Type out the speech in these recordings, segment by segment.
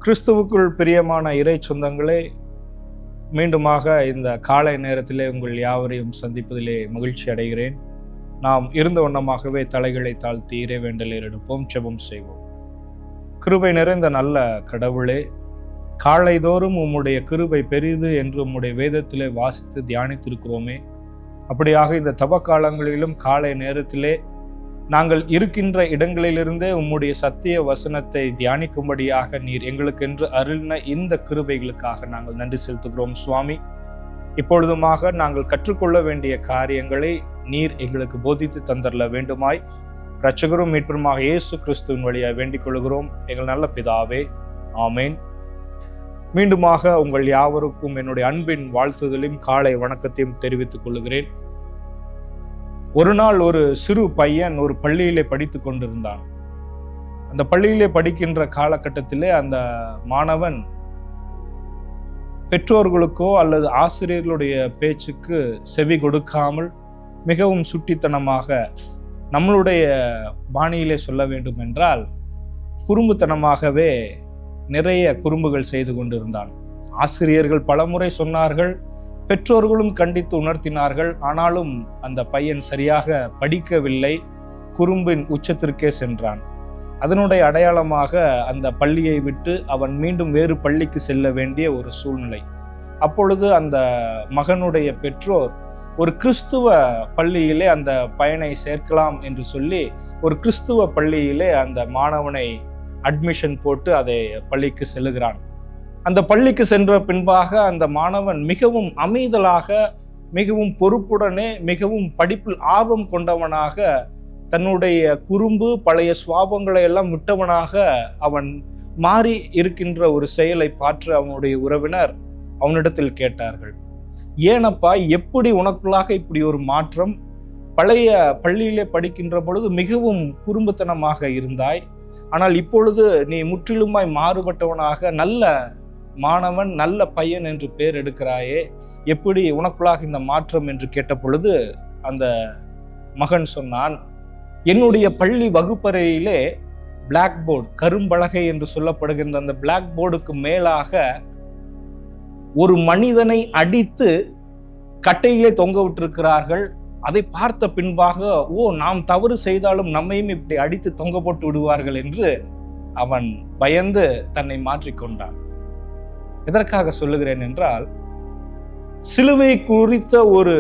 கிறிஸ்துவுக்குள் பிரியமான இறை சொந்தங்களே, மீண்டுமாக இந்த காலை நேரத்திலே உங்கள் யாவரையும் சந்திப்பதிலே மகிழ்ச்சி அடைகிறேன். நாம் இருந்த வண்ணமாகவே தலைகளை தாழ்த்தி இறைவேண்டலை எடுப்போம், ஜெபம் செய்வோம். கிருபை நிறைந்த நல்ல கடவுளே, காலைதோறும் உம்முடைய கிருபை பெரிது என்று உம்முடைய வேதத்திலே வாசித்து தியானித்திருக்கிறோமே. அப்படியாக இந்த தப காலங்களிலும் காலை நேரத்திலே நாங்கள் இருக்கின்ற இடங்களிலிருந்தே உம்முடைய சத்திய வசனத்தை தியானிக்கும்படியாக நீர் எங்களுக்கென்று அருளின இந்த கிருபைகளுக்காக நாங்கள் நன்றி செலுத்துகிறோம் சுவாமி. இப்பொழுதுமாக நாங்கள் கற்றுக்கொள்ள வேண்டிய காரியங்களை நீர் எங்களுக்கு போதித்து தந்தரல வேண்டுமாய் இரட்சகரும் மீட்பருமாக இயேசு கிறிஸ்துவின் வழியாக வேண்டிக் கொள்கிறோம் எங்கள் நல்ல பிதாவே, ஆமேன். மீண்டுமாக உங்கள் யாவருக்கும் என்னுடைய அன்பின் வாழ்த்துதலையும் காலை வணக்கத்தையும் தெரிவித்துக் கொள்கிறேன். ஒரு நாள் ஒரு சிறு பையன் ஒரு பள்ளியிலே படித்து கொண்டிருந்தான். அந்த பள்ளியிலே படிக்கின்ற காலகட்டத்திலே அந்த மாணவன் பெற்றோர்களுக்கோ அல்லது ஆசிரியர்களுடைய பேச்சுக்கு செவி கொடுக்காமல் மிகவும் சுட்டித்தனமாக, நம்மளுடைய பாணியிலே சொல்ல வேண்டும் என்றால் குறும்புத்தனமாகவே நிறைய குறும்புகள் செய்து கொண்டிருந்தான். ஆசிரியர்கள் பலமுறை சொன்னார்கள், பெற்றோர்களும் கண்டித்து உணர்த்தினார்கள். ஆனாலும் அந்த பையன் சரியாக படிக்கவில்லை, குறும்பின் உச்சத்திற்கே சென்றான். அதனுடைய அடையாளமாக அந்த பள்ளியை விட்டு அவன் மீண்டும் வேறு பள்ளிக்கு செல்ல வேண்டிய ஒரு சூழ்நிலை. அப்பொழுது அந்த மகனுடைய பெற்றோர் ஒரு கிறிஸ்துவ பள்ளியிலே அந்த பையனை சேர்க்கலாம் என்று சொல்லி ஒரு கிறிஸ்துவ பள்ளியிலே அந்த மாணவனை அட்மிஷன் போட்டு அதை பள்ளிக்கு செல்லுகிறான். அந்த பள்ளிக்கு சென்ற பின்பாக அந்த மாணவன் மிகவும் அமைதலாக, மிகவும் பொறுப்புடனே, மிகவும் படிப்பில் ஆர்வம் கொண்டவனாக, தன்னுடைய குறும்பு பழைய சுவாபங்களை எல்லாம் விட்டவனாக அவன் மாறி இருக்கின்ற ஒரு செயலை பார்த்து அவனுடைய உறவினர் அவனிடத்தில் கேட்டார்கள், ஏனப்பா, எப்படி உனக்குள்ளாக இப்படி ஒரு மாற்றம்? பழைய பள்ளியிலே படிக்கின்ற பொழுது மிகவும் குறும்புத்தனமாக இருந்தாய், ஆனால் இப்பொழுது நீ முற்றிலுமாய் மாறுபட்டவனாக நல்ல மாணவன், நல்ல பையன் என்று பேர் எடுக்கிறாயே, எப்படி உனக்குள்ளாக இந்த மாற்றம் என்று கேட்ட பொழுது அந்த மகன் சொன்னான், என்னுடைய பள்ளி வகுப்பறையிலே பிளாக் போர்டு, கரும்பலகை என்று சொல்லப்படுகின்ற அந்த பிளாக் போர்டுக்கு மேலாக ஒரு மனிதனை அடித்து கட்டையிலே தொங்க விட்டிருக்கிறார்கள். அதை பார்த்த பின்பாக, ஓ, நாம் தவறு செய்தாலும் நம்மையும் இப்படி அடித்து தொங்க போட்டு விடுவார்கள் என்று அவன் பயந்து தன்னை மாற்றிக்கொண்டான். எதற்காக சொல்லுகிறேன் என்றால், சிலுவை குறித்த ஒரு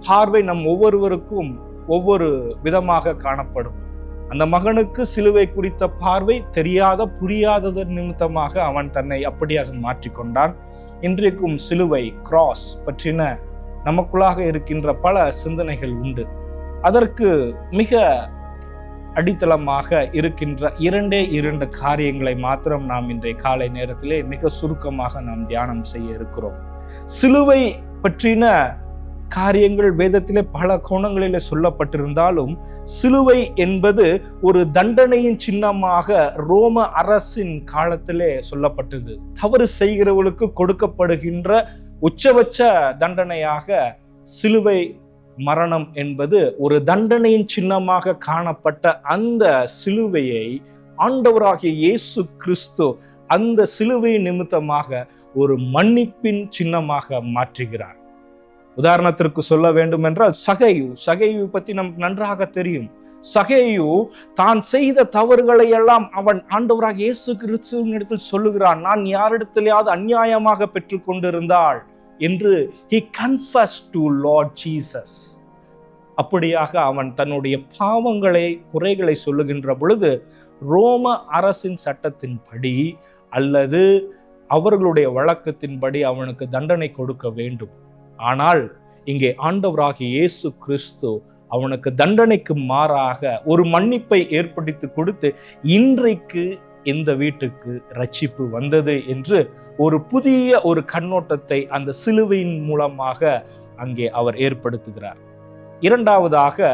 பார்வை நம் ஒவ்வொருவருக்கும் ஒவ்வொரு விதமாக காணப்படும். அந்த மகனுக்கு சிலுவை குறித்த பார்வை தெரியாத, புரியாதது நிமித்தமாக அவன் தன்னை அப்படியாக மாற்றிக்கொண்டான். இன்றைக்கும் சிலுவை, கிராஸ் பற்றின நமக்குள்ளாக இருக்கின்ற பல சிந்தனைகள் உண்டு. அதற்கு மிக அடித்தளமாக இருக்கின்ற இரண்டு காரியங்களை மாத்திரம் நாம் இன்றைய காலை நேரத்திலே மிக சுருக்கமாக நாம் தியானம் செய்ய இருக்கிறோம். சிலுவை பற்றின காரியங்கள் வேதத்திலே பல கோணங்களிலே சொல்லப்பட்டிருந்தாலும், சிலுவை என்பது ஒரு தண்டனையின் சின்னமாக ரோம அரசின் காலத்திலே சொல்லப்பட்டது. தவறு செய்கிறவர்களுக்கு கொடுக்கப்படுகின்ற உச்சபட்ச தண்டனையாக சிலுவை மரணம் என்பது ஒரு தண்டனையின் சின்னமாக காணப்பட்ட அந்த சிலுவையை ஆண்டவராகிய இயேசு கிறிஸ்து அந்த சிலுவை நிமித்தமாக ஒரு மன்னிப்பின் சின்னமாக மாற்றுகிறார். உதாரணத்திற்கு சொல்ல வேண்டும் என்றால், சகையு பற்றி நமக்கு நன்றாக தெரியும். சகையு தான் செய்த தவறுகளை எல்லாம் அவன் ஆண்டவராகிய இயேசு கிறிஸ்துவினிடத்தில் சொல்லுகிறான், நான் யாரிடத்திலேயாவது அநியாயமாக பெற்றுக் கொண்டிருந்தாள் என்று he confessed to Lord Jesus. அப்படியாக அவன் தன்னுடைய பாவங்களை, குறைகளை சொல்லுகின்ற பொழுது ரோம அரசின் சட்டத்தின்படி அல்லது அவர்களுடைய வழக்கத்தின்படி அவனுக்கு தண்டனை கொடுக்க வேண்டும். ஆனால் இங்கே ஆண்டவராகிய இயேசு கிறிஸ்து அவனுக்கு தண்டனைக்கு மாறாக ஒரு மன்னிப்பை ஏற்படுத்தி கொடுத்து, இன்றைக்கு இந்த வீட்டுக்கு ரட்சிப்பு வந்தது என்று ஒரு புதிய ஒரு கண்ணோட்டத்தை அந்த சிலுவையின் மூலமாக அங்கே அவர் ஏற்படுத்துகிறார். இரண்டாவதாக,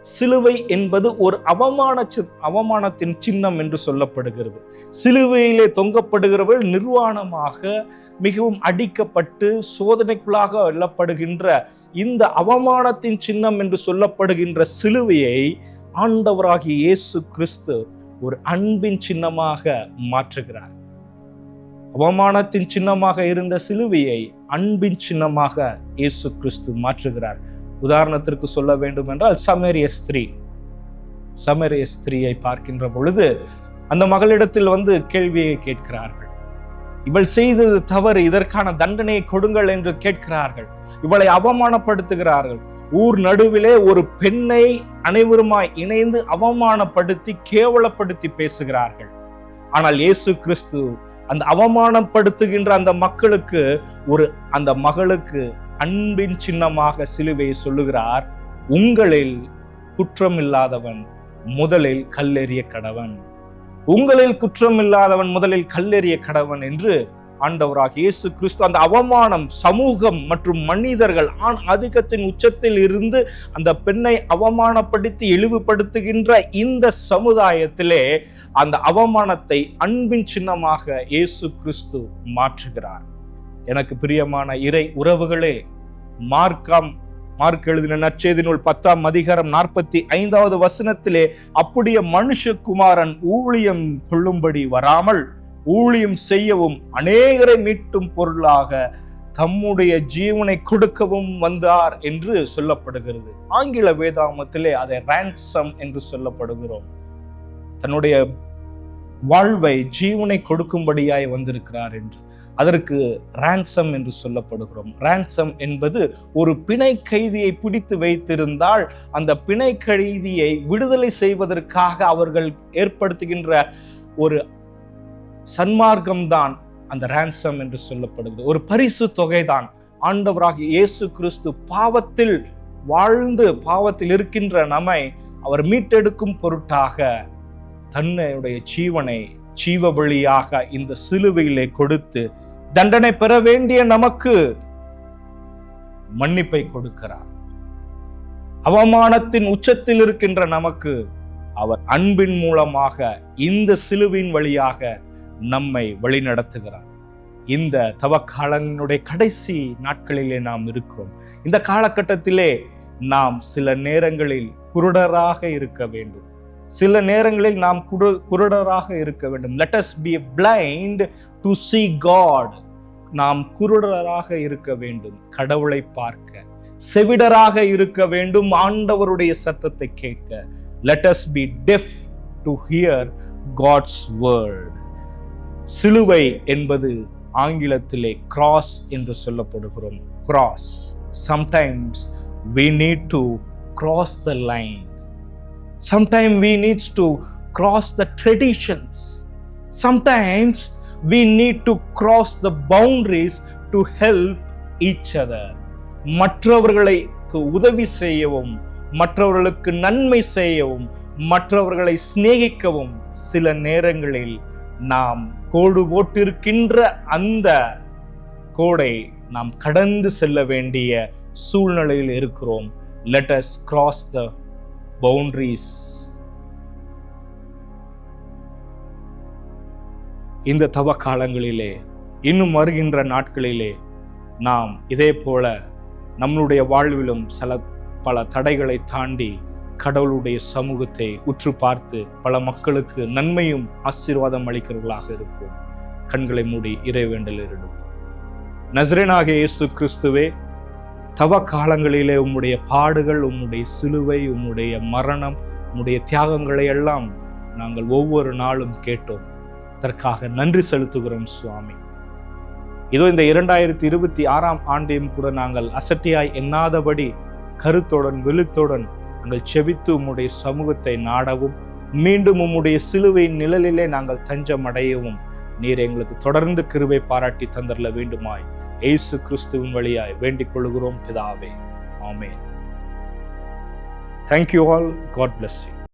சிலுவை என்பது ஒரு அவமானத்தின் சின்னம் என்று சொல்லப்படுகிறது. சிலுவையிலே தொங்கப்படுகிறவர்கள் நிர்வாணமாக மிகவும் அடிக்கப்பட்டு சோதனைக்குள்ளாக வெல்லப்படுகின்ற இந்த அவமானத்தின் சின்னம் என்று சொல்லப்படுகின்ற சிலுவையை ஆண்டவராகிய இயேசு கிறிஸ்து ஒரு அன்பின் சின்னமாக மாற்றுகிறார். அவமானத்தின் சின்னமாக இருந்த சிலுவையை அன்பின் சின்னமாக இயேசு கிறிஸ்து மாற்றுகிறார். உதாரணத்திற்கு சொல்ல வேண்டும் என்றால் சமரிய ஸ்திரீயை பார்க்கின்ற பொழுது அந்த மகளிடத்தில் கேள்வியை கேட்கிறார்கள். இவள் செய்தது தவறு, இதற்கான தண்டனையை கொடுங்கள் என்று கேட்கிறார்கள். இவளை அவமானப்படுத்துகிறார்கள். ஊர் நடுவிலே ஒரு பெண்ணை அனைவருமாய் இணைந்து அவமானப்படுத்தி கேவலப்படுத்தி பேசுகிறார்கள். ஆனால் இயேசு கிறிஸ்து அந்த அவமானப்படுத்துகின்ற அந்த மக்களுக்கு அந்த மகளுக்கு அன்பின் சின்னமாக சிலுவையை சொல்லுகிறார். உங்களில் குற்றம் இல்லாதவன் முதலில் கல்லெறிய கடவன், உங்களில் குற்றம் இல்லாதவன் முதலில் கல்லெறிய கடவன் என்று ஆண்டவராக இயேசு கிறிஸ்து அந்த அவமானம், சமூகம் மற்றும் மனிதர்கள் ஆண் ஆதிக்கத்தின் உச்சத்தில் இருந்து அந்த பெண்ணை அவமானப்படுத்தி இழிவுபடுத்துகின்ற இந்த சமுதாயத்திலே அந்த அவமானத்தை அன்பின் சின்னமாக இயேசு கிறிஸ்து மாற்றுகிறார். எனக்கு பிரியமான இறை உறவுகளே, மார்க் எழுதின நற்செய்தி நூல் 10ஆம் அதிகாரம் 45வது வசனத்திலே, அப்படியே மனுஷகுமாரன் ஊழியம் கொள்ளும்படி வராமல் ஊழியம் செய்யவும் அநேகரை மீட்டும் பொருளாக தம்முடைய ஜீவனை கொடுக்கவும் வந்தார் என்று சொல்லப்படுகிறது. ஆங்கில வேதாகமத்திலே அதை ransom என்று சொல்லப்படுகிறோம். தன்னுடைய வாழ்வை ஜீவனை கொடுக்கும்படியாய் வந்திருக்கிறார் என்று அதற்கு ransom என்று சொல்லப்படுகிறோம். ransom என்பது ஒரு பிணை கைதியை பிடித்து வைத்திருந்தால் அந்த பிணை கைதியை விடுதலை செய்வதற்காக அவர்கள் ஏற்படுத்துகின்ற ஒரு சன்மார்க்கம்தான் அந்த ransom என்று சொல்லப்படுகிறது. ஒரு பரிசு தொகைதான். ஆண்டவராக இயேசு கிறிஸ்து பாவத்தில் வாழ்ந்து பாவத்தில் இருக்கின்ற நம்மை அவர் மீட்டெடுக்கும் பொருட்டாக தன்னுடைய ஜீவனை ஜீவ பலியாக இந்த சிலுவையிலே கொடுத்து தண்டனை பெற வேண்டிய நமக்கு மன்னிப்பை கொடுக்கிறார். அவமானத்தின் உச்சத்தில் இருக்கின்ற நமக்கு அவர் அன்பின் மூலமாக இந்த சிலுவையின் வழியாக நம்மை வழிநடத்துகிறார். இந்த தவக்காலங்களுடைய கடைசி நாட்களிலே நாம் இருக்கிறோம். இந்த காலகட்டத்திலே நாம் சில நேரங்களில் குருடராக இருக்க வேண்டும். சில நேரங்களில் நாம் குருடராக இருக்க வேண்டும். Let us be blind to see God. நாம் குருடராக இருக்க வேண்டும், கடவுளை பார்க்க. செவிடராக இருக்க வேண்டும், ஆண்டவருடைய சத்தத்தை கேட்க. Let us be deaf to hear God's word. சிலுவை என்பது ஆங்கிலத்திலே cross என்று சொல்லப்படுகிறோம். cross. Sometimes we need to cross the line. Sometimes we need to cross the traditions. Sometimes we need to cross the boundaries to help each other. மற்றவர்களுக்கு உதவி செய்யவும், மற்றவர்களுக்கு நன்மை செய்யவும், மற்றவர்களை சிநேகிக்கவும் சில நேரங்களில் நாம் கோடு போட்டிருக்கின்ற அந்த கோடை நாம் கடந்து செல்ல வேண்டிய சூழ்நிலையில் இருக்கிறோம். Let us cross the boundaries. இந்த தவ காலங்களிலே, இன்னும் வருகின்ற நாட்களிலே நாம் இதே போல நம்மளுடைய வாழ்விலும் பல தடைகளை தாண்டி கடவுளுடைய சமூகத்தை உற்று பார்த்து பல மக்களுக்கு நன்மையும் ஆசீர்வாதம் அளிக்கிறவர்களாக இருப்போம். கண்களை மூடி இறைவேண்டல் இருப்போம். நசரேயனாகிய இயேசு கிறிஸ்துவே, தவ காலங்களிலே உம்முடைய பாடுகள், உம்முடைய சிலுவை, உம்முடைய மரணம், உம்முடைய தியாகங்களை எல்லாம் நாங்கள் ஒவ்வொரு நாளும் கேட்டோம். அதற்காக நன்றி செலுத்துகிறோம் சுவாமி. இதோ இந்த 2026ஆம் ஆண்டையும் கூட நாங்கள் அசட்டியாய் எண்ணாதபடி கருத்துடன் விழுத்துடன் நாங்கள் செபித்து உம்முடைய சமூகத்தை நாடவும், மீண்டும் உம்முடைய சிலுவையின் நிழலிலே நாங்கள் தஞ்சம் அடையவும் நீர் எங்களுக்கு தொடர்ந்து கிருபை பாராட்டி தந்தரல வேண்டுமாய் இயேசு கிறிஸ்துவின் வழியாய் வேண்டிக் கொள்கிறோம் பிதாவே. ஆமென். Thank you all. God bless you.